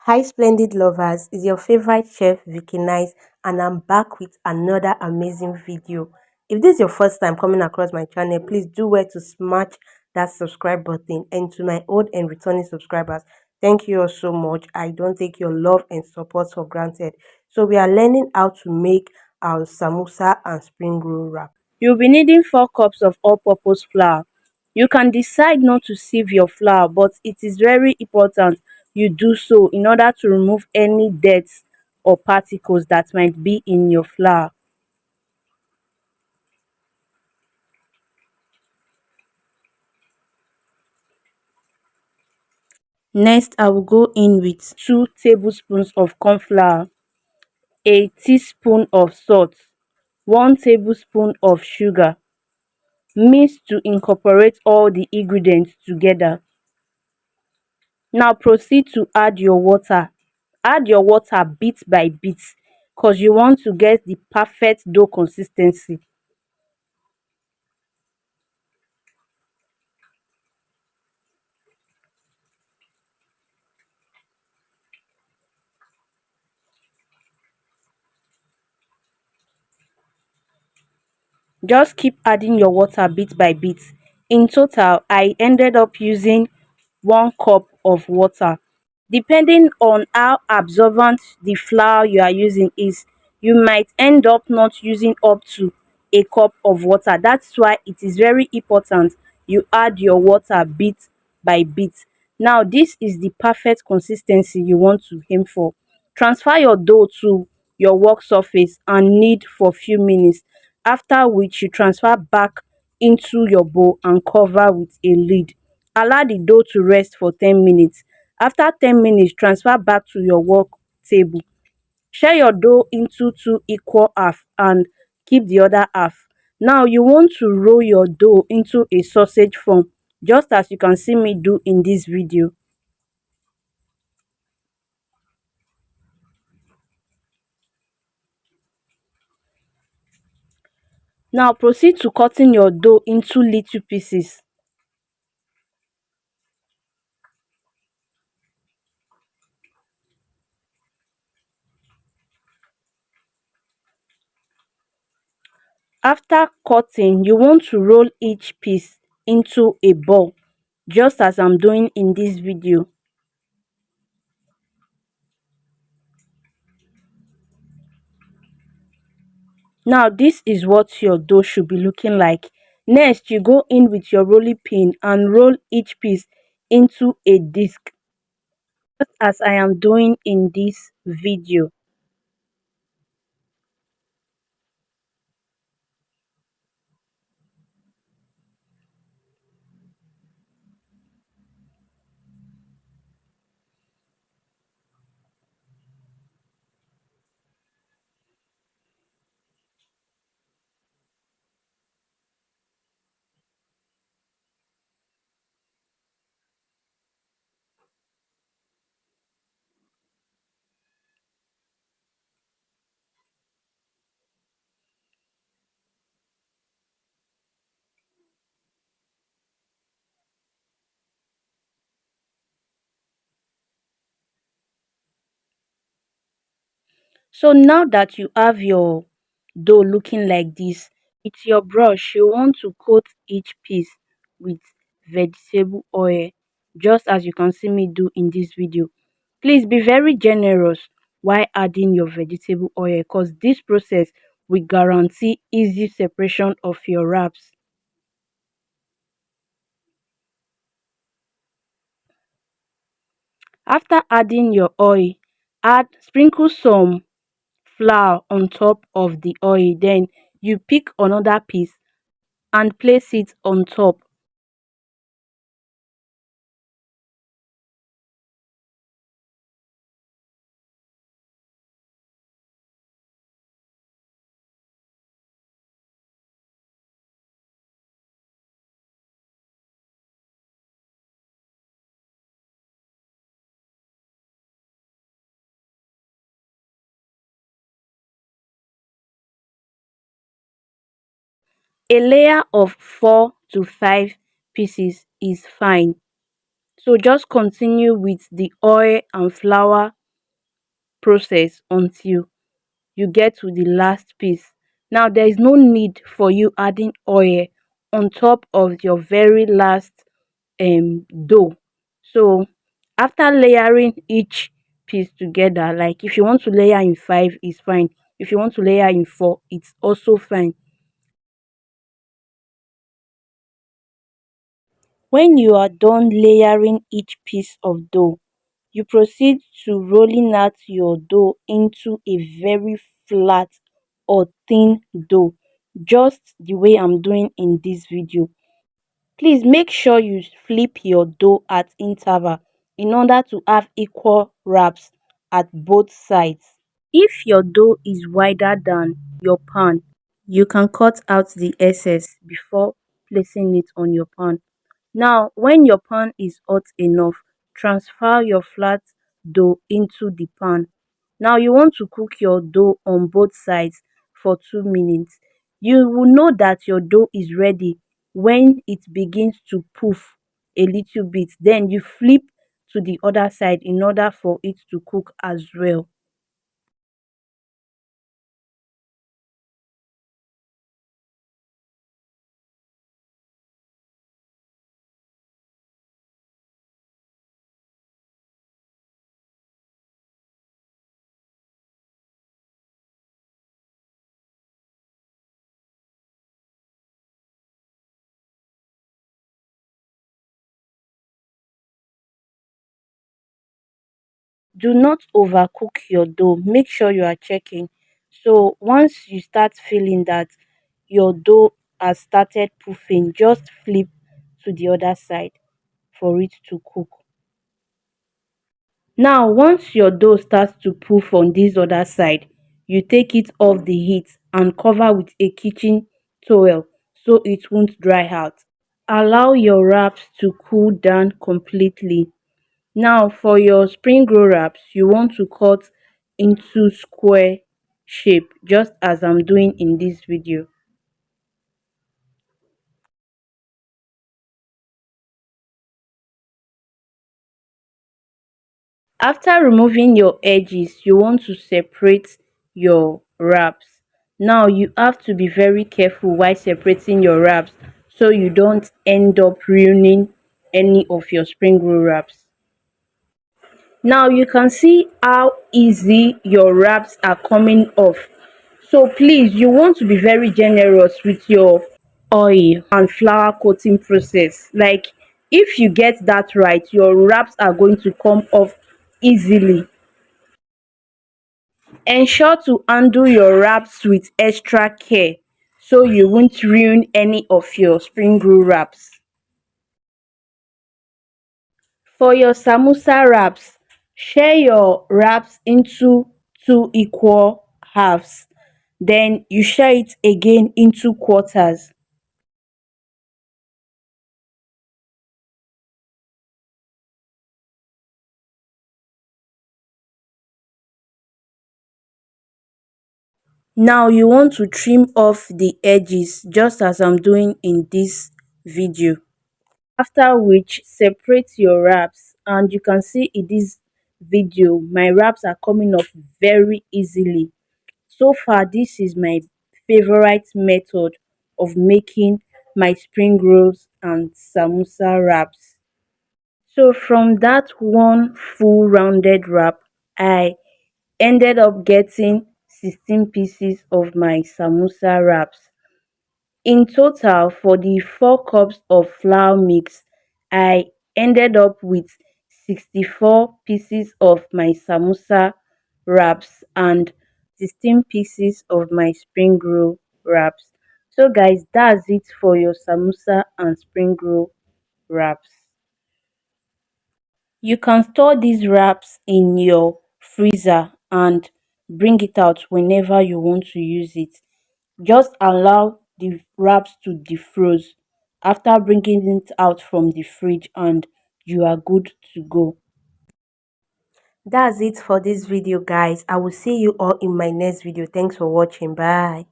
Hi, splendid lovers, it's your favorite chef Vicky Nice, and I'm back with another amazing video. If this is your first time coming across my channel, please do well to smash that subscribe button. And to my old and returning subscribers, thank you all so much. I don't take your love and support for granted. So, we are learning how to make our samosa and spring roll wrap. You'll be needing 4 cups of all-purpose flour. You can decide not to sieve your flour, but it is very important you do so in order to remove any dirt or particles that might be in your flour. Next, I will go in with 2 tablespoons of corn flour, a teaspoon of salt, 1 tablespoon of sugar. Mix to incorporate all the ingredients together. Now proceed to add your water. Add your water bit by bit because you want to get the perfect dough consistency. Just keep adding your water bit by bit. In total, I ended up using 1 cup of water. Depending on how absorbent the flour you are using is, you might end up not using up to a cup of water. That's why it is very important you add your water bit by bit. Now, this is the perfect consistency you want to aim for. Transfer your dough to your work surface and knead for few minutes, after which you transfer back into your bowl and cover with a lid. Allow the dough to rest for 10 minutes. After 10 minutes, transfer back to your work table. Share your dough into 2 equal halves and keep the other half. Now you want to roll your dough into a sausage form, just as you can see me do in this video. Now proceed to cutting your dough into little pieces. After cutting, you want to roll each piece into a ball, just as I'm doing in this video. Now this is what your dough should be looking like. Next, you go in with your rolling pin and roll each piece into a disc, just as I am doing in this video. So now that you have your dough looking like this, with your brush you want to coat each piece with vegetable oil, just as you can see me do in this video. Please be very generous while adding your vegetable oil, because this process will guarantee easy separation of your wraps. After adding your oil, add sprinkle some flour on top of the oil. Then you pick another piece and place it on top. A layer of 4 to 5 pieces is fine. So just continue with the oil and flour process until you get to the last piece. Now there is no need for you adding oil on top of your very last dough. So after layering each piece together, like if you want to layer in five, it's fine. If you want to layer in four, it's also fine. When you are done layering each piece of dough, you proceed to rolling out your dough into a very flat or thin dough, just the way I'm doing in this video. Please make sure you flip your dough at interval in order to have equal wraps at both sides. If your dough is wider than your pan, you can cut out the excess before placing it on your pan. Now, when your pan is hot enough, transfer your flat dough into the pan. Now, you want to cook your dough on both sides for 2 minutes. You will know that your dough is ready when it begins to poof a little bit. Then you flip to the other side in order for it to cook as well. Do not overcook your dough. Make sure you are checking. So once you start feeling that your dough has started proofing, just flip to the other side for it to cook. Now once your dough starts to poof on this other side, you take it off the heat and cover with a kitchen towel so it won't dry out. Allow your wraps to cool down completely. Now for your spring roll wraps, you want to cut into square shape just as I'm doing in this video. After removing your edges, you want to separate your wraps. Now you have to be very careful while separating your wraps so you don't end up ruining any of your spring roll wraps. Now you can see how easy your wraps are coming off. So please, you want to be very generous with your oil and flour coating process. Like if you get that right, your wraps are going to come off easily. Ensure to undo your wraps with extra care so you won't ruin any of your spring roll wraps. For your samosa wraps, share your wraps into two equal halves. Then you share it again into quarters. Now you want to trim off the edges just as I'm doing in this video. After which, separate your wraps, and you can see in this video my wraps are coming off very easily. So far this is my favorite method of making my spring rolls and samosa wraps. So from that one full rounded wrap, I ended up getting 16 pieces of my samosa wraps. In total, for the 4 cups of flour mix, I ended up with 64 pieces of my samosa wraps and 16 pieces of my spring roll wraps. So guys, that's it for your samosa and spring roll wraps. You can store these wraps in your freezer and bring it out whenever you want to use it. Just allow the wraps to defrost after bringing it out from the fridge and you are good to go. That's it for this video guys. I will see you all in my next video. Thanks for watching. Bye.